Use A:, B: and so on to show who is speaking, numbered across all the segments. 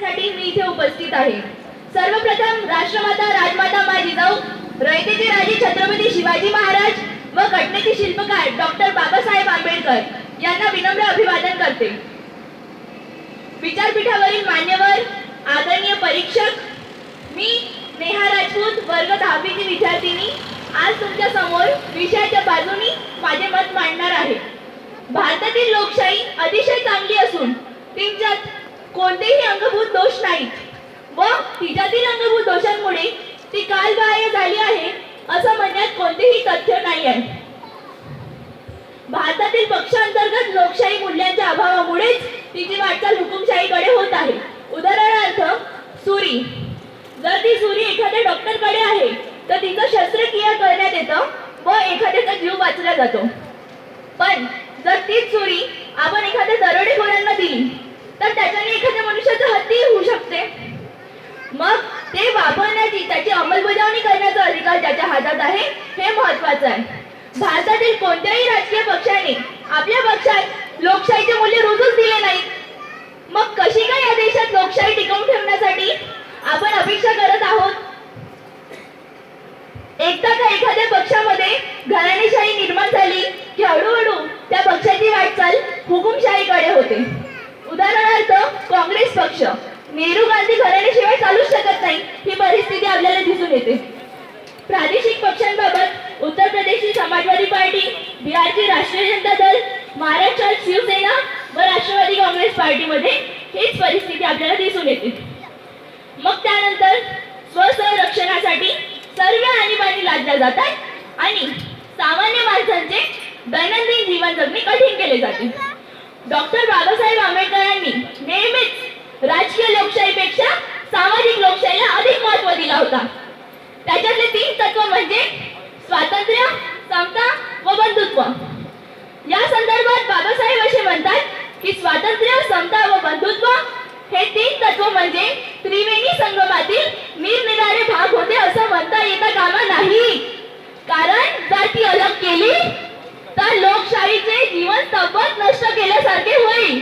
A: साठी मी इथे उपस्थित आहे। सर्वप्रथम राष्ट्रमाता राजमाता माँ जिजाऊ, रयतेचे राजे छत्रपती शिवाजी महाराज व घटनेचे शिल्पकार डॉक्टर बाबासाहेब आंबेडकर यांना विनम्र अभिवादन करते। विचारपीठावरील मान्यवर, आदरणीय परीक्षक, मी नेहा राजपूत वर्ग 10वी ची विद्यार्थिनी आज तुमच्या समोर विषयाच्या बाजूनी माझे मत मांडणार आहे। भारतातील लोकशाही अतिशय चांगली असून तिच्यात कोणतेही अंगभूत दोष नाहीत व तिच्यातील अंगभूत दोषांमुळे ती कालबाह्य झाली आहे असं म्हणण्यात कोणतेही तथ्य नाही आहे। भारतातील पक्षांतर्गत लोकशाही मूल्यांच्या अभावामुळेच तिची वाटचाल हुकुमशाहीकडे होत आहे। उदाहरणार्थ सुरी, जर ती सुरी एखाद्या डॉक्टरकडे आहे तर तिचं शस्त्रक्रिया करण्यात येतं व एखाद्याचा जीव वाचला जातो। पण जर तीच सुरी आपण एखाद्या दरोडेखोरांना दिली तर त्याच्याने एखाद्या मनुष्याची हत्या होऊ शकते। मग ते वापरण्याची, त्याची अंमलबजावणी करण्याचा अधिकार त्याच्या हातात आहे, हे महत्त्वाचं आहे। भारतातील कोणत्याही राजकीय पक्षाने आपल्या पक्षात लोकशाहीचे मूल्य रुजूच दिले नाही। मग कशी काय या देशात लोकशाही टिकवून ठेवण्यासाठी आपण अपेक्षा करत आहोत? एकदा का एखाद्या पक्षामध्ये घराणेशाही निर्माण झाली की हळूहळू त्या पक्षाची वाटचाल हुकुमशाहीकडे होते। उदाहरणार्थ काँग्रेस पक्ष नेहरू गांधी घराण्याशिवाय चालूच शकत नाही, ही परिस्थिती आपल्याला दिसून येते। प्रादेशिक पक्षांबाबत उत्तर प्रदेशची समाजवादी पार्टी, बिहारची राष्ट्रीय जनता दल, महाराष्ट्रात शिवसेना व राष्ट्रवादी काँग्रेस पार्टीमध्ये हीच परिस्थिती आपल्याला दिसून येते। मग त्यानंतर स्वसंरक्षणासाठी सर्व आणीबाणी लादल्या जातात आणि सामान्य माणसांचे दैनंदिन जीवन जगणे कठीण केले जाते। डॉक्टर बाबासाहेब आंबेडकरांनी नेहमीच राजकीय लोकशाहीपेक्षा सामाजिक लोकशाहीला अधिक महत्त्व दिला होता। त्याच्यातले 3 तत्व म्हणजे स्वातंत्र्य, समता व बंधुत्व। या संदर्भात बाबासाहेब असे म्हणतात की स्वातंत्र्य, समता व बंधुत्व हे 3 तत्व म्हणजे त्रिवेणी संगमातील निरनिराळे भाग होते असं म्हणता येता कामा नाही। कारण जर ती अलग केली तर लोकशाहीचे जीवन तब्बत नष्ट केल्यासारखे होईल,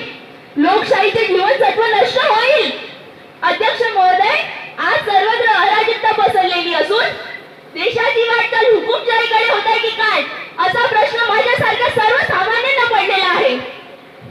A: लोकशाहीचे जीवनसत्व नष्ट होईल। अध्यक्ष महोदय, आज सर्वत्र अराजकता पसरलेली असून देशाची वाटचाल हुकुमशाहीकडे होत आहे की काय असा प्रश्न माझ्यासारख्या सर्वसामान्यांना पडलेला आहे।